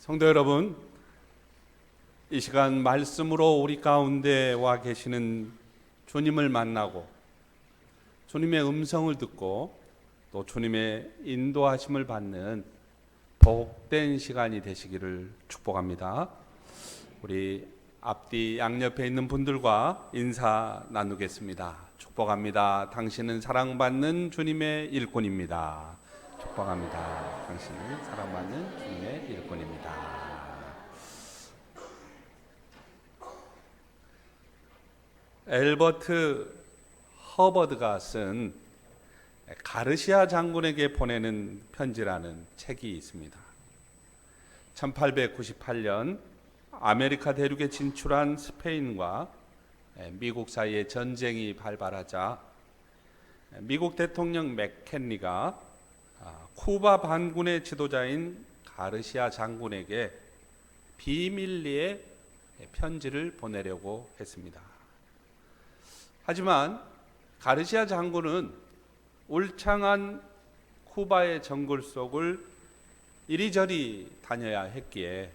성도 여러분, 이 시간 말씀으로 우리 가운데 와 계시는 주님을 만나고 주님의 음성을 듣고 또 주님의 인도하심을 받는 복된 시간이 되시기를 축복합니다. 우리 앞뒤 양옆에 있는 분들과 인사 나누겠습니다. 축복합니다. 당신은 사랑받는 주님의 일꾼입니다. 축복합니다. 당신은 사랑받는 주님의 일꾼입니다. 엘버트 허버드가 쓴 가르시아 장군에게 보내는 편지라는 책이 있습니다. 1898년 아메리카 대륙에 진출한 스페인과 미국 사이에 전쟁이 발발하자 미국 대통령 맥켄리가 쿠바 반군의 지도자인 가르시아 장군에게 비밀리에 편지를 보내려고 했습니다. 하지만 가르시아 장군은 울창한 쿠바의 정글 속을 이리저리 다녀야 했기에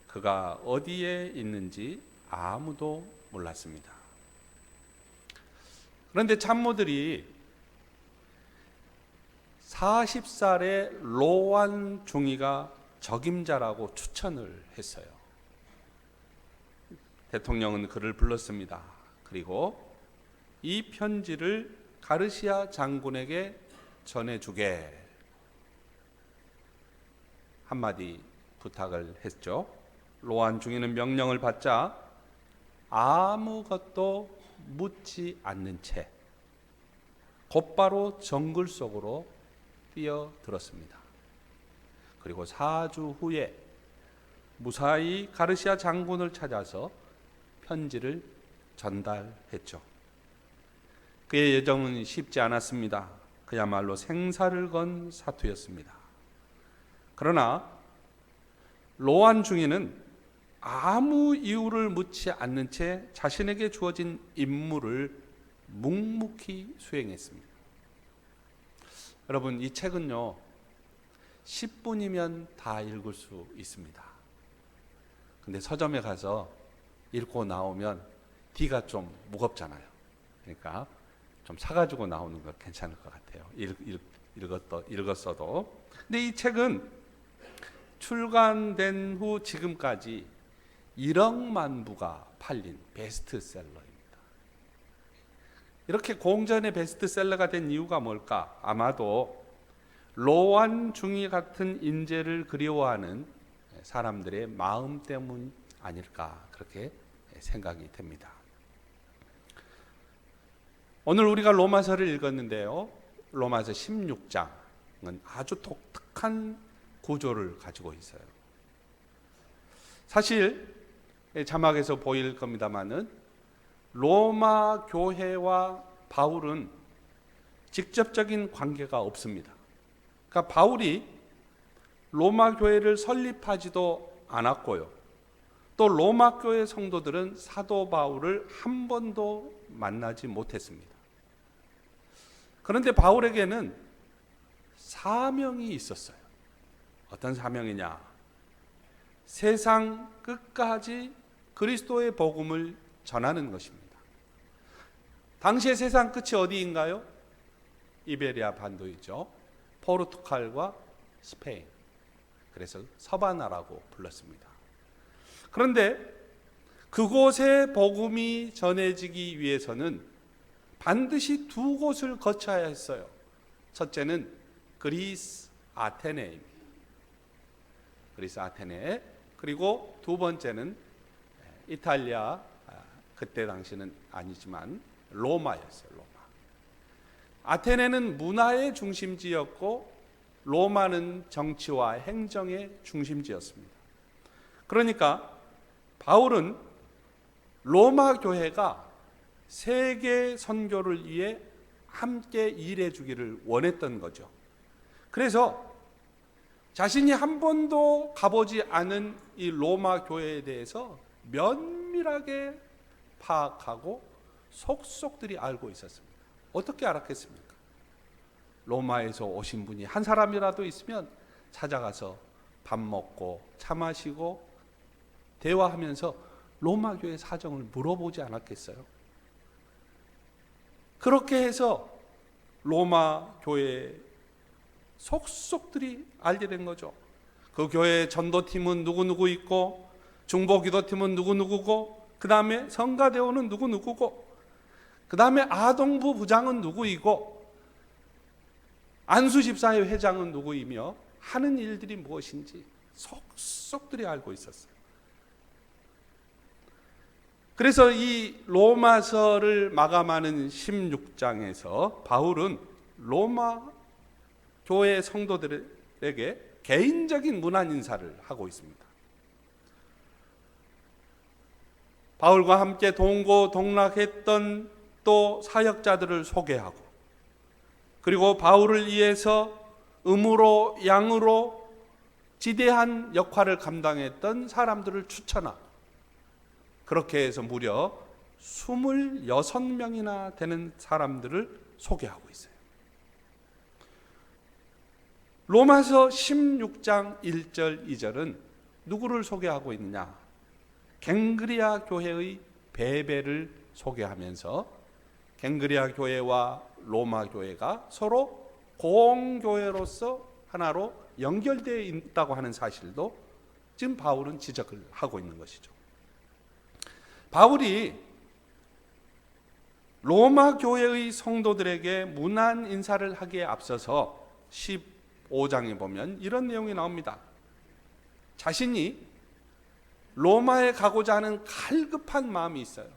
그가 어디에 있는지 아무도 몰랐습니다. 그런데 참모들이 40살의 로안 중위가 적임자라고 추천을 했어요. 대통령은 그를 불렀습니다. 그리고 이 편지를 가르시아 장군에게 전해주게 한마디 부탁을 했죠. 로안 중위는 명령을 받자 아무것도 묻지 않는 채 곧바로 정글 속으로 뛰어들었습니다. 그리고 4주 후에 무사히 가르시아 장군을 찾아서 편지를 전달했죠. 그의 여정은 쉽지 않았습니다. 그야말로 생사를 건 사투였습니다. 그러나 로안 중위는 아무 이유를 묻지 않는 채 자신에게 주어진 임무를 묵묵히 수행했습니다. 여러분, 이 책은요 10분이면 다 읽을 수 있습니다. 근데 서점에 가서 읽고 나오면 뒤가 좀 무겁잖아요. 그러니까 좀 사가지고 나오는 거 괜찮을 것 같아요. 읽었어도. 근데 이 책은 출간된 후 지금까지 1억만 부가 팔린 베스트셀러입니다. 이렇게 공전의 베스트셀러가 된 이유가 뭘까? 아마도 로안 중위 같은 인재를 그리워하는 사람들의 마음 때문 아닐까 그렇게 생각이 됩니다. 오늘 우리가 로마서를 읽었는데요. 로마서 16장은 아주 독특한 구조를 가지고 있어요. 사실 자막에서 보일 겁니다마는 로마 교회와 바울은 직접적인 관계가 없습니다. 그러니까 바울이 로마 교회를 설립하지도 않았고요. 또 로마 교회 성도들은 사도 바울을 한 번도 만나지 못했습니다. 그런데 바울에게는 사명이 있었어요. 어떤 사명이냐? 세상 끝까지 그리스도의 복음을 전하는 것입니다. 당시의 세상 끝이 어디인가요? 이베리아 반도이죠. 포르투갈과 스페인. 그래서 서바나라고 불렀습니다. 그런데 그곳에 복음이 전해지기 위해서는 반드시 두 곳을 거쳐야 했어요. 첫째는 그리스 아테네입니다. 그리스 아테네. 그리고 두 번째는 이탈리아, 그때 당시는 아니지만 로마였어요. 로마. 아테네는 문화의 중심지였고 로마는 정치와 행정의 중심지였습니다. 그러니까 바울은 로마 교회가 세계 선교를 위해 함께 일해 주기를 원했던 거죠. 그래서 자신이 한 번도 가보지 않은 이 로마 교회에 대해서 면밀하게 파악하고 속속들이 알고 있었습니다. 어떻게 알았겠습니까? 로마에서 오신 분이 한 사람이라도 있으면 찾아가서 밥 먹고 차 마시고 대화하면서 로마 교회 사정을 물어보지 않았겠어요? 그렇게 해서 로마 교회 속속들이 알게 된 거죠. 그 교회 전도팀은 누구누구 있고, 중보기도팀은 누구누구고, 그 다음에 성가대원은 누구누구고, 그 다음에 아동부 부장은 누구이고, 안수집사회 회장은 누구이며 하는 일들이 무엇인지 속속들이 알고 있었어요. 그래서 이 로마서를 마감하는 16장에서 바울은 로마 교회 성도들에게 개인적인 문안 인사를 하고 있습니다. 바울과 함께 동고동락했던 또 사역자들을 소개하고, 그리고 바울을 위해서 음으로 양으로 지대한 역할을 감당했던 사람들을 추천하고, 그렇게 해서 무려 26명이나 되는 사람들을 소개하고 있어요. 로마서 16장 1절 2절은 누구를 소개하고 있느냐? 갱그리아 교회의 베베를 소개하면서 갱그리아 교회와 로마 교회가 서로 공교회로서 하나로 연결되어 있다고 하는 사실도 지금 바울은 지적을 하고 있는 것이죠. 바울이 로마 교회의 성도들에게 문안 인사를 하기에 앞서서 15장에 보면 이런 내용이 나옵니다. 자신이 로마에 가고자 하는 갈급한 마음이 있어요.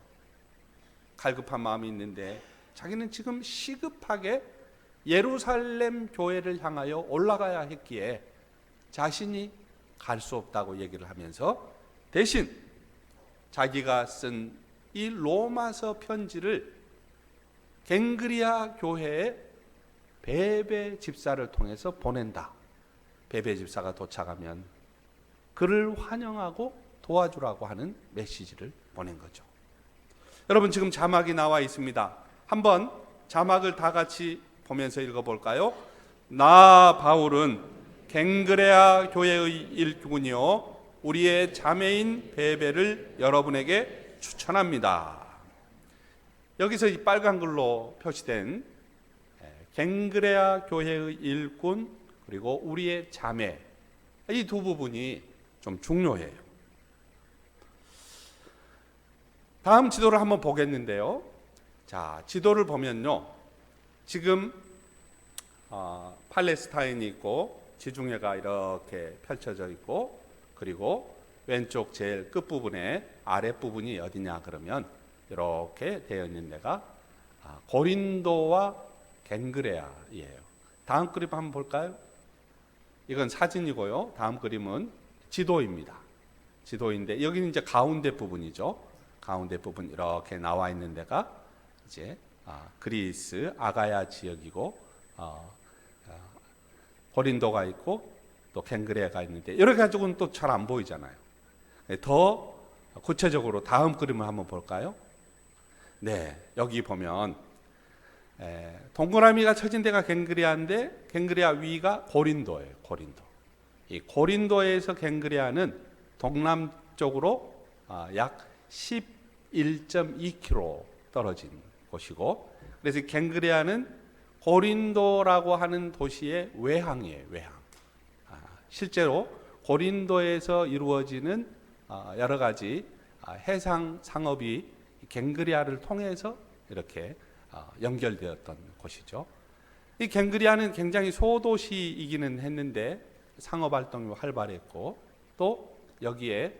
갈급한 마음이 있는데 자기는 지금 시급하게 예루살렘 교회를 향하여 올라가야 했기에 자신이 갈 수 없다고 얘기를 하면서 대신 자기가 쓴 이 로마서 편지를 갱그리아 교회의 베베 집사를 통해서 보낸다. 베베 집사가 도착하면 그를 환영하고 도와주라고 하는 메시지를 보낸 거죠. 여러분, 지금 자막이 나와 있습니다. 한번 자막을 다 같이 보면서 읽어볼까요? 나 바울은 갱그레아 교회의 일꾼이요 우리의 자매인 베베를 여러분에게 추천합니다. 여기서 이 빨간 글로 표시된 갱그레아 교회의 일꾼 그리고 우리의 자매, 이 두 부분이 좀 중요해요. 다음 지도를 한번 보겠는데요. 자, 지도를 보면요, 지금 팔레스타인이 있고 지중해가 이렇게 펼쳐져 있고, 그리고 왼쪽 제일 끝부분에 아랫부분이 어디냐 그러면 이렇게 되어 있는 데가 고린도와 갱그레아예요. 다음 그림 한번 볼까요? 이건 사진이고요. 다음 그림은 지도입니다. 지도인데 여기는 이제 가운데 부분이죠. 가운데 부분 이렇게 나와 있는 데가 이제 그리스 아가야 지역이고, 고린도가 있고 또 갱그레아가 있는데 이렇게 가지고는 또 잘 안 보이잖아요. 더 구체적으로 다음 그림을 한번 볼까요? 네, 여기 보면 동그라미가 쳐진 데가 갱그레아인데 갱그레아 위가 고린도예요. 고린도. 이 고린도에서 갱그레아는 동남쪽으로 약 11.2km 떨어진 곳이고, 그래서 갱그레아는 고린도라고 하는 도시의 외항이에요. 외항. 실제로 고린도에서 이루어지는 여러 가지 해상 상업이 갱그리아를 통해서 이렇게 연결되었던 곳이죠. 이 갱그리아는 굉장히 소도시이기는 했는데 상업 활동이 활발했고, 또 여기에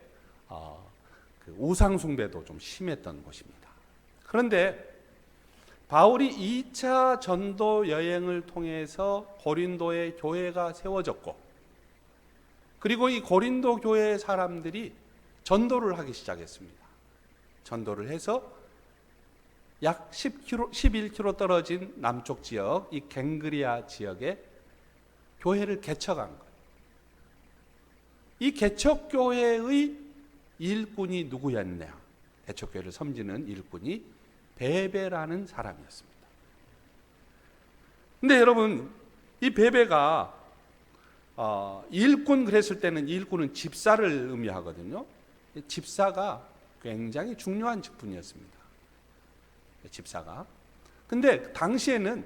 그 우상 숭배도 좀 심했던 곳입니다. 그런데 바울이 2차 전도 여행을 통해서 고린도에 교회가 세워졌고, 그리고 이 고린도 교회 사람들이 전도를 하기 시작했습니다. 전도를 해서 약 11km 떨어진 남쪽 지역, 이 갱그리아 지역에 교회를 개척한 거예요. 이 개척교회의 일꾼이 누구였냐? 개척교회를 섬기는 일꾼이 베베라는 사람이었습니다. 근데 여러분, 이 베베가 일꾼 그랬을 때는 일꾼은 집사를 의미하거든요. 집사가 굉장히 중요한 직분이었습니다. 집사가. 근데 당시에는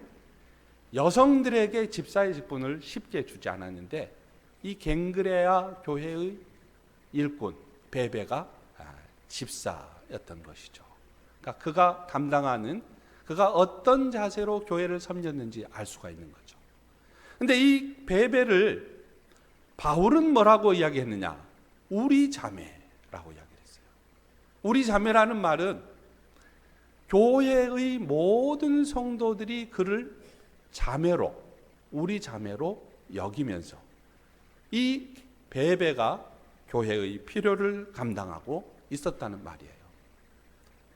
여성들에게 집사의 직분을 쉽게 주지 않았는데 이 갱그레아 교회의 일꾼 베베가 집사였던 것이죠. 그러니까 그가 담당하는, 그가 어떤 자세로 교회를 섬겼는지 알 수가 있는 거죠. 근데 이 베베를 바울은 뭐라고 이야기했느냐? 우리 자매라고 이야기했어요. 우리 자매라는 말은 교회의 모든 성도들이 그를 자매로, 우리 자매로 여기면서 이 베베가 교회의 필요를 감당하고 있었다는 말이에요.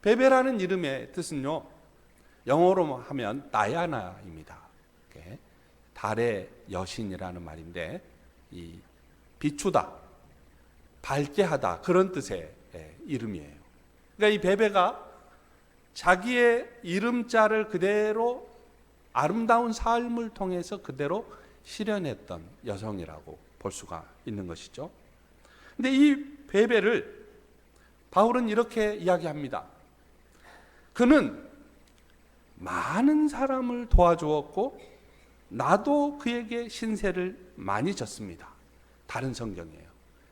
베베라는 이름의 뜻은요, 영어로 하면 다이아나입니다. 달의 여신이라는 말인데, 이 비추다, 밝게 하다, 그런 뜻의 이름이에요. 그러니까 이 베베가 자기의 이름자를 그대로 아름다운 삶을 통해서 그대로 실현했던 여성이라고 볼 수가 있는 것이죠. 근데 이 베베를 바울은 이렇게 이야기합니다. 그는 많은 사람을 도와주었고 나도 그에게 신세를 많이 졌습니다. 다른 성경이에요.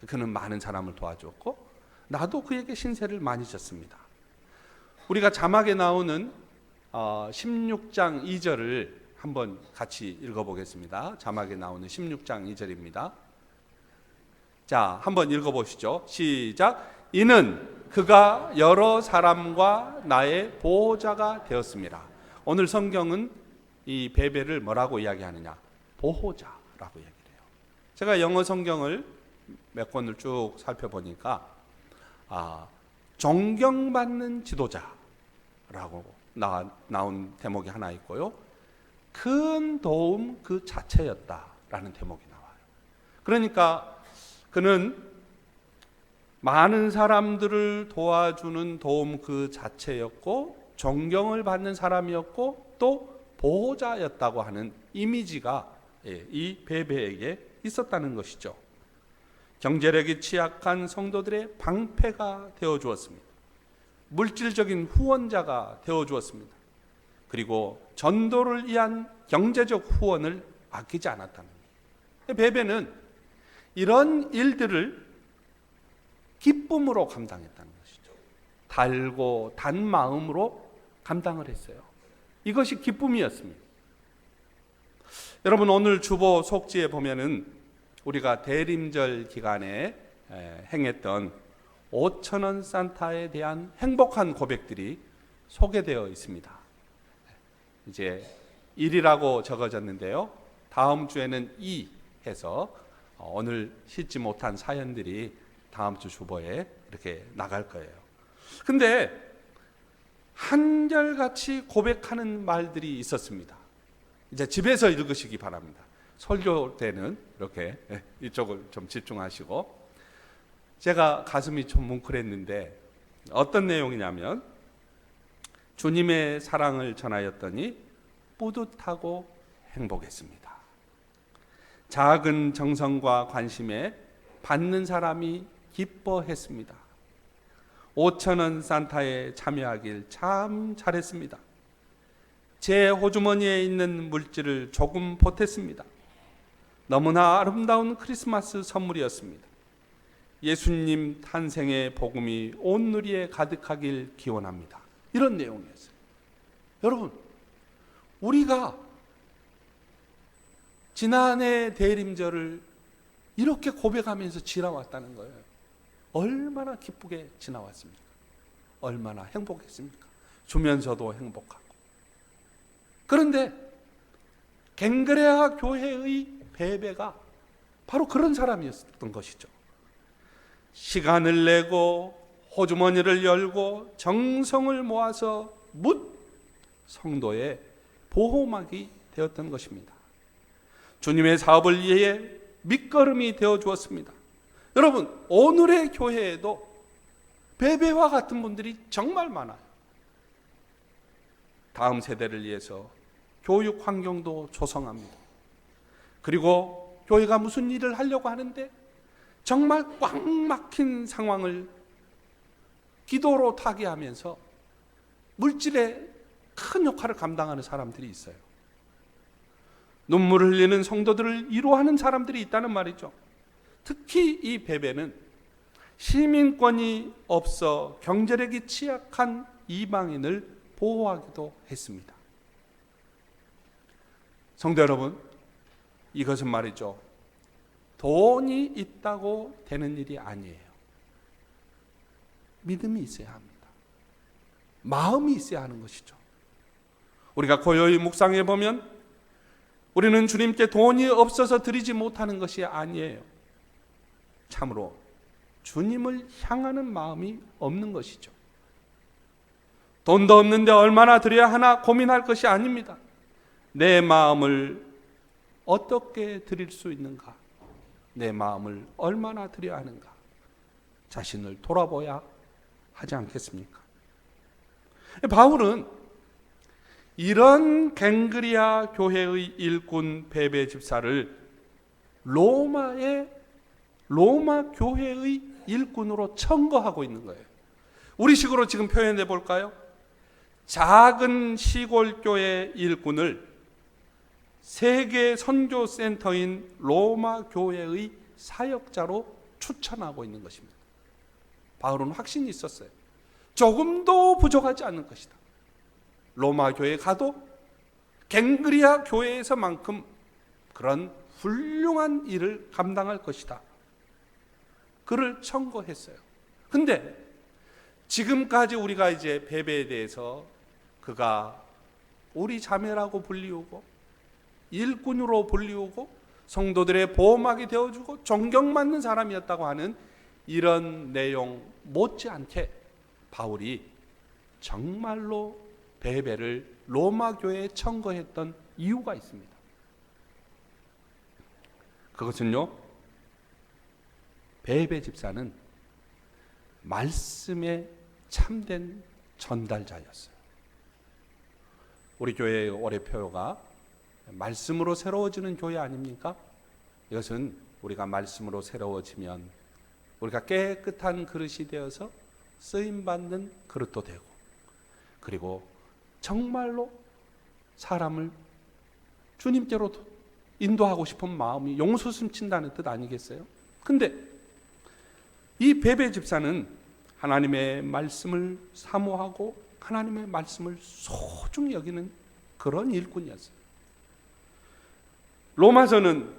그는 많은 사람을 도와주었고 나도 그에게 신세를 많이 졌습니다. 우리가 자막에 나오는 16장 2절을 한번 같이 읽어보겠습니다. 자막에 나오는 16장 2절입니다. 자, 한번 읽어보시죠. 시작. 이는 그가 여러 사람과 나의 보호자가 되었습니다. 오늘 성경은 이 베베를 뭐라고 이야기하느냐? 보호자라고 이야기해요. 제가 영어 성경을 몇 권을 쭉 살펴보니까 존경받는 지도자라고 나온 대목이 하나 있고요. 큰 도움 그 자체였다라는 대목이 나와요. 그러니까 그는 많은 사람들을 도와주는 도움 그 자체였고 존경을 받는 사람이었고 또 보호자였다고 하는 이미지가 이 베베에게 있었다는 것이죠. 경제력이 취약한 성도들의 방패가 되어주었습니다. 물질적인 후원자가 되어주었습니다. 그리고 전도를 위한 경제적 후원을 아끼지 않았다는 거예요. 베베는 이런 일들을 기쁨으로 감당했다는 것이죠. 달고 단 마음으로 감당을 했어요. 이것이 기쁨이었습니다. 여러분, 오늘 주보 속지에 보면은 우리가 대림절 기간에 행했던 5,000원 산타에 대한 행복한 고백들이 소개되어 있습니다. 이제 1이라고 적어졌는데요. 다음 주에는 2 해서 오늘 싣지 못한 사연들이 다음 주 주보에 이렇게 나갈 거예요. 근데 한결같이 고백하는 말들이 있었습니다. 이제 집에서 읽으시기 바랍니다. 설교 때는 이렇게 이쪽을 좀 집중하시고, 제가 가슴이 좀 뭉클했는데 어떤 내용이냐면, 주님의 사랑을 전하였더니 뿌듯하고 행복했습니다. 작은 정성과 관심에 받는 사람이 기뻐했습니다. 5,000원 산타에 참여하길 참 잘했습니다. 제 호주머니에 있는 물질을 조금 보탰습니다. 너무나 아름다운 크리스마스 선물이었습니다. 예수님 탄생의 복음이 온 누리에 가득하길 기원합니다. 이런 내용이었어요. 여러분, 우리가 지난해 대림절을 이렇게 고백하면서 지나왔다는 거예요. 얼마나 기쁘게 지나왔습니까? 얼마나 행복했습니까? 주면서도 행복하고. 그런데 갱그레아 교회의 베베가 바로 그런 사람이었던 것이죠. 시간을 내고 호주머니를 열고 정성을 모아서 묻 성도의 보호막이 되었던 것입니다. 주님의 사업을 위해 밑거름이 되어 주었습니다. 여러분, 오늘의 교회에도 베베와 같은 분들이 정말 많아요. 다음 세대를 위해서 교육 환경도 조성합니다. 그리고 교회가 무슨 일을 하려고 하는데 정말 꽉 막힌 상황을 기도로 타개하면서 물질의 큰 역할을 감당하는 사람들이 있어요. 눈물을 흘리는 성도들을 위로하는 사람들이 있다는 말이죠. 특히 이 베베는 시민권이 없어 경제력이 취약한 이방인을 보호하기도 했습니다. 성도 여러분, 이것은 말이죠, 돈이 있다고 되는 일이 아니에요. 믿음이 있어야 합니다. 마음이 있어야 하는 것이죠. 우리가 고요히 묵상해 보면 우리는 주님께 돈이 없어서 드리지 못하는 것이 아니에요. 참으로 주님을 향하는 마음이 없는 것이죠. 돈도 없는데 얼마나 드려야 하나 고민할 것이 아닙니다. 내 마음을 어떻게 드릴 수 있는가? 내 마음을 얼마나 드려야 하는가? 자신을 돌아보아야 하지 않겠습니까? 바울은 이런 갱그리아 교회의 일꾼 베베 집사를 로마 교회의 일꾼으로 청거하고 있는 거예요. 우리식으로 지금 표현해 볼까요? 작은 시골 교회 일꾼을 세계 선교 센터인 로마 교회의 사역자로 추천하고 있는 것입니다. 바울은 확신이 있었어요. 조금도 부족하지 않는 것이다. 로마 교회에 가도 갱그리아 교회에서만큼 그런 훌륭한 일을 감당할 것이다. 그를 청거했어요. 근데 지금까지 우리가 이제 베베에 대해서 그가 우리 자매라고 불리우고 일꾼으로 불리우고 성도들의 보호막이 되어주고 존경받는 사람이었다고 하는 이런 내용 못지않게 바울이 정말로 베베를 로마 교회에 청거했던 이유가 있습니다. 그것은요, 베베 집사는 말씀의 참된 전달자였어요. 우리 교회의 올해 표가 말씀으로 새로워지는 교회 아닙니까? 이것은 우리가 말씀으로 새로워지면 우리가 깨끗한 그릇이 되어서 쓰임받는 그릇도 되고, 그리고 정말로 사람을 주님께로 인도하고 싶은 마음이 용수 숨친다는 뜻 아니겠어요? 근데 이 베베 집사는 하나님의 말씀을 사모하고 하나님의 말씀을 소중히 여기는 그런 일꾼이었어요. 로마서는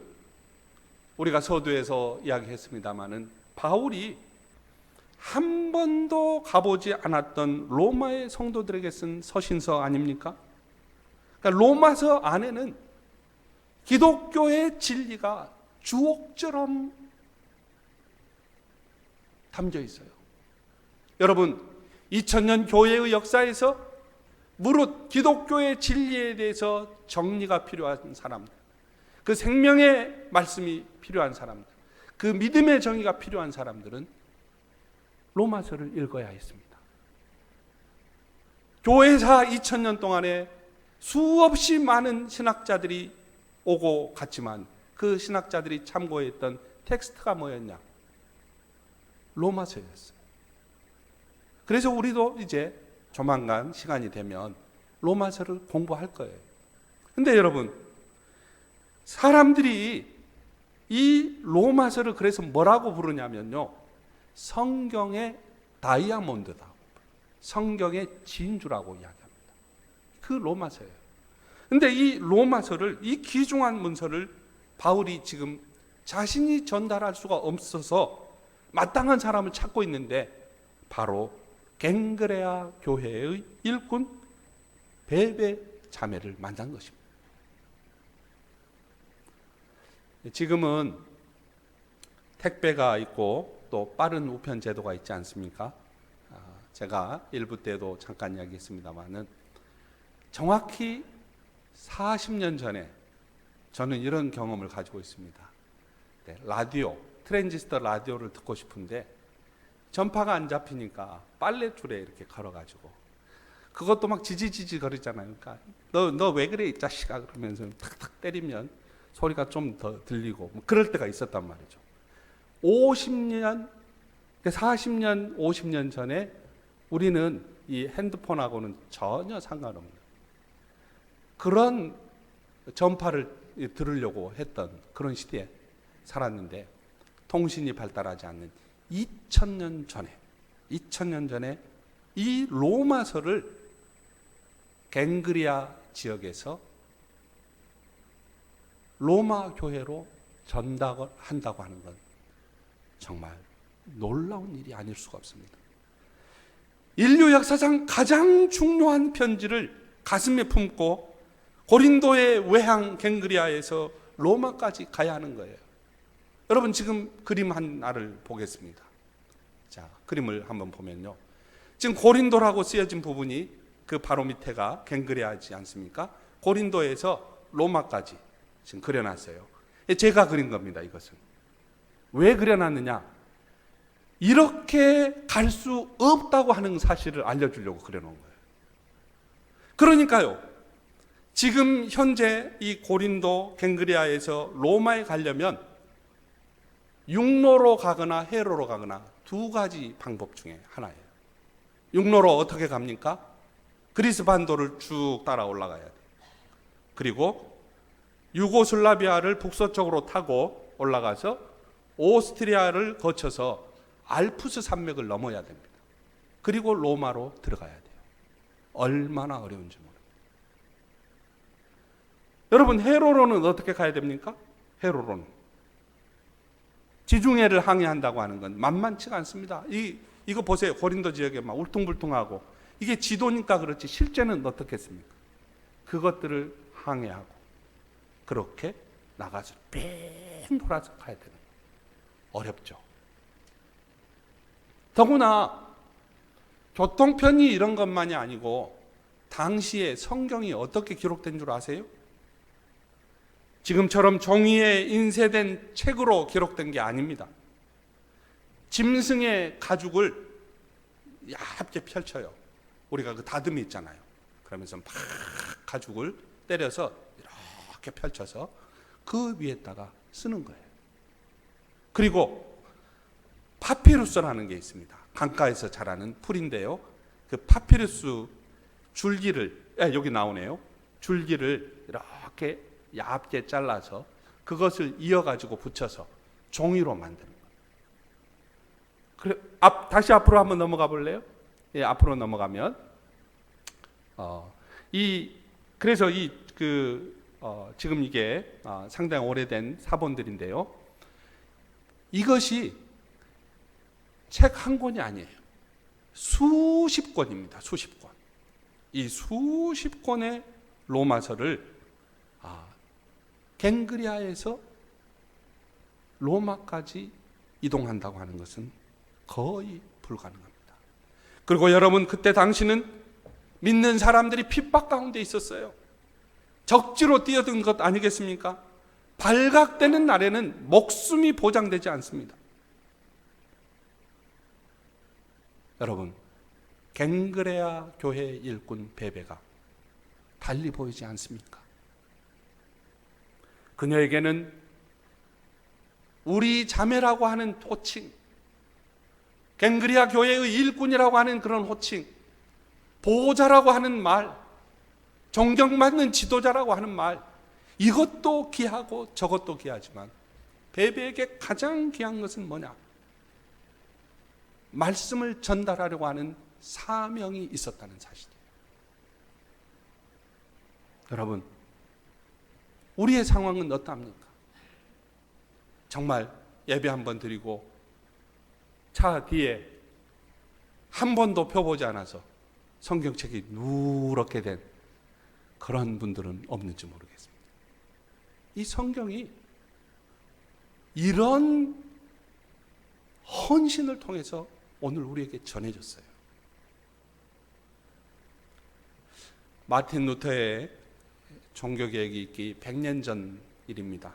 우리가 서두에서 이야기했습니다마는 바울이 한 번도 가보지 않았던 로마의 성도들에게 쓴 서신서 아닙니까? 그러니까 로마서 안에는 기독교의 진리가 주옥처럼 담겨 있어요. 여러분, 2000년 교회의 역사에서 무릇 기독교의 진리에 대해서 정리가 필요한 사람들, 그 생명의 말씀이 필요한 사람들, 그 믿음의 정의가 필요한 사람들은 로마서를 읽어야 했습니다. 교회사 2000년 동안에 수없이 많은 신학자들이 오고 갔지만 그 신학자들이 참고했던 텍스트가 뭐였냐? 로마서였어요. 그래서 우리도 이제 조만간 시간이 되면 로마서를 공부할 거예요. 근데 여러분, 사람들이 이 로마서를 그래서 뭐라고 부르냐면요, 성경의 다이아몬드다, 성경의 진주라고 이야기합니다. 그 로마서예요. 근데 이 로마서를, 이 귀중한 문서를 바울이 지금 자신이 전달할 수가 없어서 마땅한 사람을 찾고 있는데 바로 갱그레아 교회의 일꾼 베베 자매를 만난 것입니다. 지금은 택배가 있고 또 빠른 우편 제도가 있지 않습니까? 제가 일부 때도 잠깐 이야기했습니다마는 정확히 40년 전에 저는 이런 경험을 가지고 있습니다. 네, 라디오, 트랜지스터 라디오를 듣고 싶은데 전파가 안 잡히니까 빨래줄에 이렇게 걸어가지고, 그것도 막 지지지지 거리잖아요. 그러니까 너 왜 그래 이 자식아 그러면서 탁탁 때리면 소리가 좀 더 들리고 뭐 그럴 때가 있었단 말이죠. 50년, 40년, 50년 전에 우리는 이 핸드폰하고는 전혀 상관없는 그런 전파를 들으려고 했던 그런 시대에 살았는데, 통신이 발달하지 않는 2000년 전에 이 로마서를 갱그리아 지역에서 로마 교회로 전달한다고 하는 건 정말 놀라운 일이 아닐 수가 없습니다. 인류 역사상 가장 중요한 편지를 가슴에 품고 고린도의 외향 갱그리아에서 로마까지 가야 하는 거예요. 여러분, 지금 그림 하나를 보겠습니다. 자, 그림을 한번 보면요, 지금 고린도라고 쓰여진 부분이 그 바로 밑에가 갱그리아지 않습니까? 고린도에서 로마까지 지금 그려놨어요. 제가 그린 겁니다. 이것은 왜 그려놨느냐, 이렇게 갈 수 없다고 하는 사실을 알려주려고 그려놓은 거예요. 그러니까요, 지금 현재 이 고린도 갱그리아에서 로마에 가려면 육로로 가거나 해로로 가거나 두 가지 방법 중에 하나예요. 육로로 어떻게 갑니까? 그리스 반도를 쭉 따라 올라가야 돼요. 그리고 유고슬라비아를 북서쪽으로 타고 올라가서 오스트리아를 거쳐서 알프스 산맥을 넘어야 됩니다. 그리고 로마로 들어가야 돼요. 얼마나 어려운지 모릅니다. 여러분, 해로로는 어떻게 가야 됩니까? 해로로는 지중해를 항해한다고 하는 건 만만치가 않습니다. 이거 보세요. 고린도 지역에 막 울퉁불퉁하고, 이게 지도니까 그렇지 실제는 어떻겠습니까? 그것들을 항해하고 그렇게 나가서 뺑 돌아서 가야 되는 거예요. 어렵죠. 더구나 교통편이 이런 것만이 아니고 당시에 성경이 어떻게 기록된 줄 아세요? 지금처럼 종이에 인쇄된 책으로 기록된 게 아닙니다. 짐승의 가죽을 얇게 펼쳐요. 우리가 그 다듬이 있잖아요. 그러면서 막 가죽을 때려서 이렇게 펼쳐서 그 위에다가 쓰는 거예요. 그리고 파피루스라는 게 있습니다. 강가에서 자라는 풀인데요, 그 파피루스 줄기를, 여기 나오네요. 줄기를 이렇게 얇게 잘라서 그것을 이어가지고 붙여서 종이로 만드는 거예요. 다시 앞으로 한번 넘어가 볼래요? 예, 앞으로 넘어가면 그래서 지금 이게 상당히 오래된 사본들인데요, 이것이 책 한 권이 아니에요. 수십 권입니다. 수십 권. 이 수십 권의 로마서를 갱그리아에서 로마까지 이동한다고 하는 것은 거의 불가능합니다. 그리고 여러분, 그때 당시는 믿는 사람들이 핍박 가운데 있었어요. 적지로 뛰어든 것 아니겠습니까? 발각되는 날에는 목숨이 보장되지 않습니다. 여러분, 갱그레아 교회 일꾼 베베가 달리 보이지 않습니까? 그녀에게는 우리 자매라고 하는 호칭, 갱그리아 교회의 일꾼이라고 하는 그런 호칭, 보호자라고 하는 말, 존경받는 지도자라고 하는 말, 이것도 귀하고 저것도 귀하지만 베베에게 가장 귀한 것은 뭐냐? 말씀을 전달하려고 하는 사명이 있었다는 사실이에요. 여러분, 우리의 상황은 어떠합니까? 정말 예배 한번 드리고 차 뒤에 한 번도 펴보지 않아서 성경책이 누렇게 된 그런 분들은 없는지 모르겠습니다. 이 성경이 이런 헌신을 통해서 오늘 우리에게 전해졌어요. 마틴 루터의 종교개혁이 있기 100년 전 일입니다.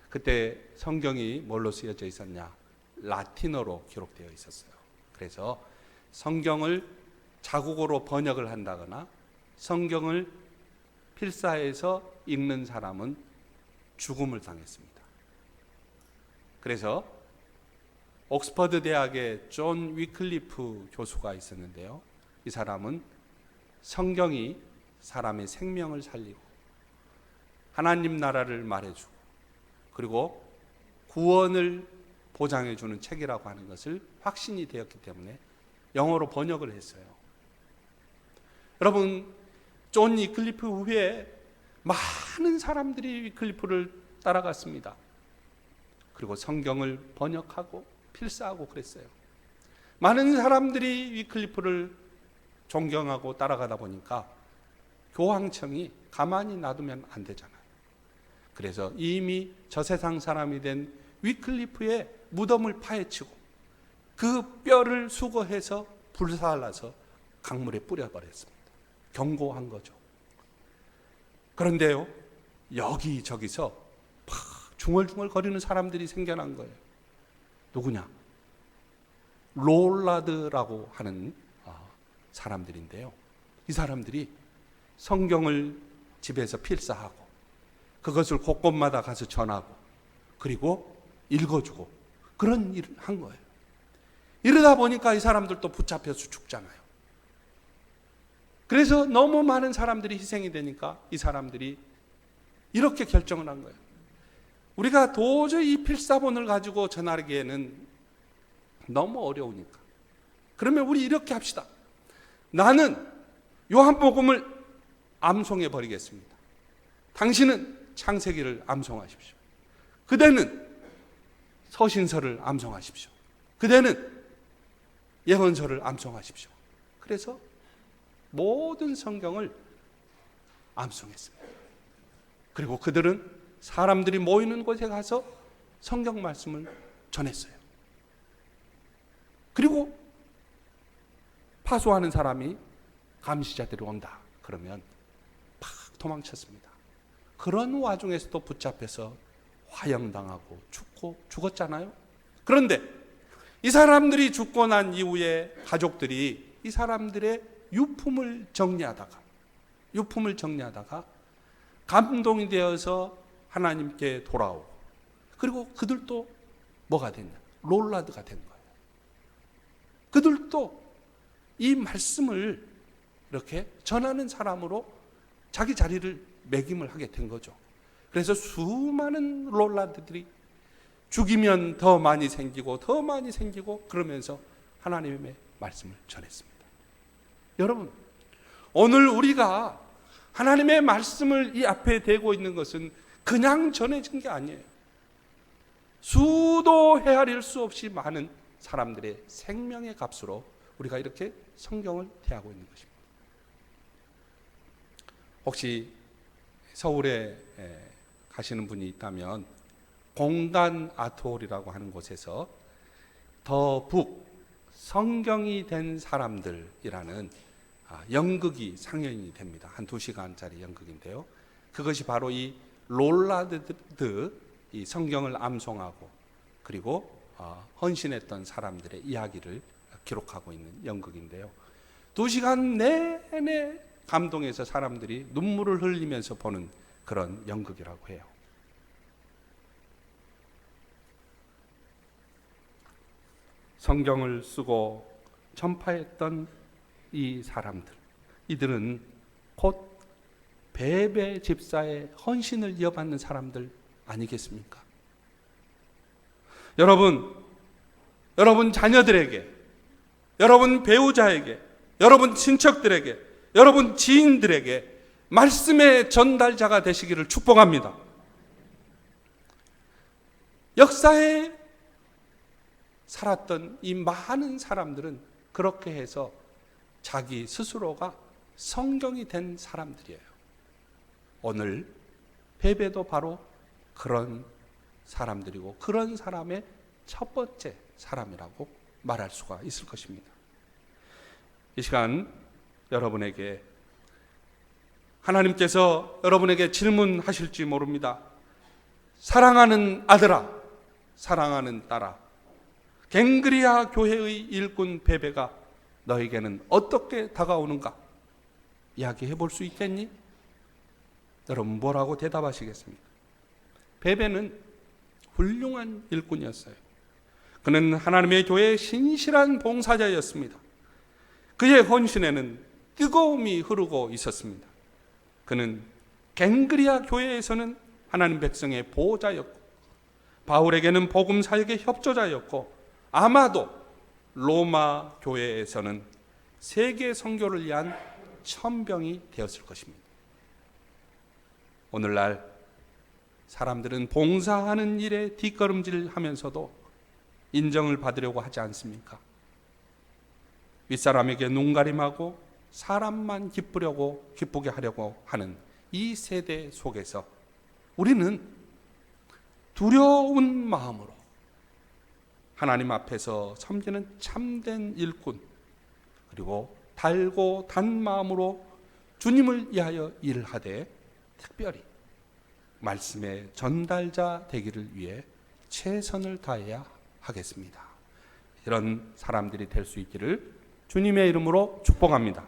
그때 성경이 뭘로 쓰여져 있었냐? 라틴어로 기록되어 있었어요. 그래서 성경을 자국어로 번역을 한다거나 성경을 필사해서 읽는 사람은 죽음을 당했습니다. 그래서 옥스퍼드 대학의 존 위클리프 교수가 있었는데요. 이 사람은 성경이 사람의 생명을 살리고 하나님 나라를 말해주고 그리고 구원을 보장해주는 책이라고 하는 것을 확신이 되었기 때문에 영어로 번역을 했어요. 여러분, 존 위클리프 후에 많은 사람들이 위클리프를 따라갔습니다. 그리고 성경을 번역하고 필사하고 그랬어요. 많은 사람들이 위클리프를 존경하고 따라가다 보니까 교황청이 가만히 놔두면 안 되잖아요. 그래서 이미 저 세상 사람이 된 위클리프의 무덤을 파헤치고 그 뼈를 수거해서 불살라서 강물에 뿌려버렸습니다. 경고한 거죠. 그런데요, 여기저기서 막 중얼중얼 거리는 사람들이 생겨난 거예요. 누구냐? 롤라드라고 하는 사람들인데요. 이 사람들이 성경을 집에서 필사하고 그것을 곳곳마다 가서 전하고 그리고 읽어주고 그런 일을 한 거예요. 이러다 보니까 이 사람들도 붙잡혀서 죽잖아요. 그래서 너무 많은 사람들이 희생이 되니까 이 사람들이 이렇게 결정을 한 거예요. 우리가 도저히 이 필사본을 가지고 전하기에는 너무 어려우니까 그러면 우리 이렇게 합시다. 나는 요한복음을 암송해 버리겠습니다. 당신은 창세기를 암송하십시오. 그대는 서신서를 암송하십시오. 그대는 예언서를 암송하십시오. 그래서 모든 성경을 암송했습니다. 그리고 그들은 사람들이 모이는 곳에 가서 성경 말씀을 전했어요. 그리고 파수하는 사람이 감시자들이 온다 그러면 팍 도망쳤습니다. 그런 와중에서도 붙잡혀서 화형당하고 죽었잖아요. 그런데 이 사람들이 죽고 난 이후에 가족들이 이 사람들의 유품을 정리하다가 감동이 되어서 하나님께 돌아오고 그리고 그들도 뭐가 됐냐? 롤라드가 된 거예요. 그들도 이 말씀을 이렇게 전하는 사람으로 자기 자리를 매김을 하게 된 거죠. 그래서 수많은 롤라드들이 죽이면 더 많이 생기고 그러면서 하나님의 말씀을 전했습니다. 여러분, 오늘 우리가 하나님의 말씀을 이 앞에 대고 있는 것은 그냥 전해진 게 아니에요. 수도 헤아릴 수 없이 많은 사람들의 생명의 값으로 우리가 이렇게 성경을 대하고 있는 것입니다. 혹시 서울에 가시는 분이 있다면 공간 아트홀이라고 하는 곳에서 더 북 성경이 된 사람들이라는 연극이 상영이 됩니다. 한 2시간짜리 연극인데요. 그것이 바로 이 롤라드 이 성경을 암송하고 그리고 헌신했던 사람들의 이야기를 기록하고 있는 연극인데요. 2시간 내내 감동해서 사람들이 눈물을 흘리면서 보는 그런 연극이라고 해요. 성경을 쓰고 전파했던 이 사람들, 이들은 곧 베베 집사의 헌신을 이어받는 사람들 아니겠습니까? 여러분 자녀들에게, 여러분 배우자에게, 여러분 친척들에게, 여러분 지인들에게 말씀의 전달자가 되시기를 축복합니다. 역사에 살았던 이 많은 사람들은 그렇게 해서 자기 스스로가 성경이 된 사람들이에요. 오늘 베베도 바로 그런 사람들이고 그런 사람의 첫 번째 사람이라고 말할 수가 있을 것입니다. 이 시간 여러분에게 하나님께서 여러분에게 질문하실지 모릅니다. 사랑하는 아들아, 사랑하는 딸아, 갱그리아 교회의 일꾼 베베가 너에게는 어떻게 다가오는가? 이야기해 볼 수 있겠니? 여러분 뭐라고 대답하시겠습니까? 베베는 훌륭한 일꾼이었어요. 그는 하나님의 교회의 신실한 봉사자였습니다. 그의 헌신에는 뜨거움이 흐르고 있었습니다. 그는 갱그리아 교회에서는 하나님 백성의 보호자였고, 바울에게는 복음 사역의 협조자였고, 아마도 로마 교회에서는 세계 선교를 위한 천병이 되었을 것입니다. 오늘날 사람들은 봉사하는 일에 뒷걸음질하면서도 인정을 받으려고 하지 않습니까? 윗사람에게 눈가림하고 사람만 기쁘게 하려고 하는 이 세대 속에서 우리는 두려운 마음으로 하나님 앞에서 섬기는 참된 일꾼, 그리고 달고 단 마음으로 주님을 위하여 일하되 특별히 말씀의 전달자 되기를 위해 최선을 다해야 하겠습니다. 이런 사람들이 될 수 있기를 주님의 이름으로 축복합니다.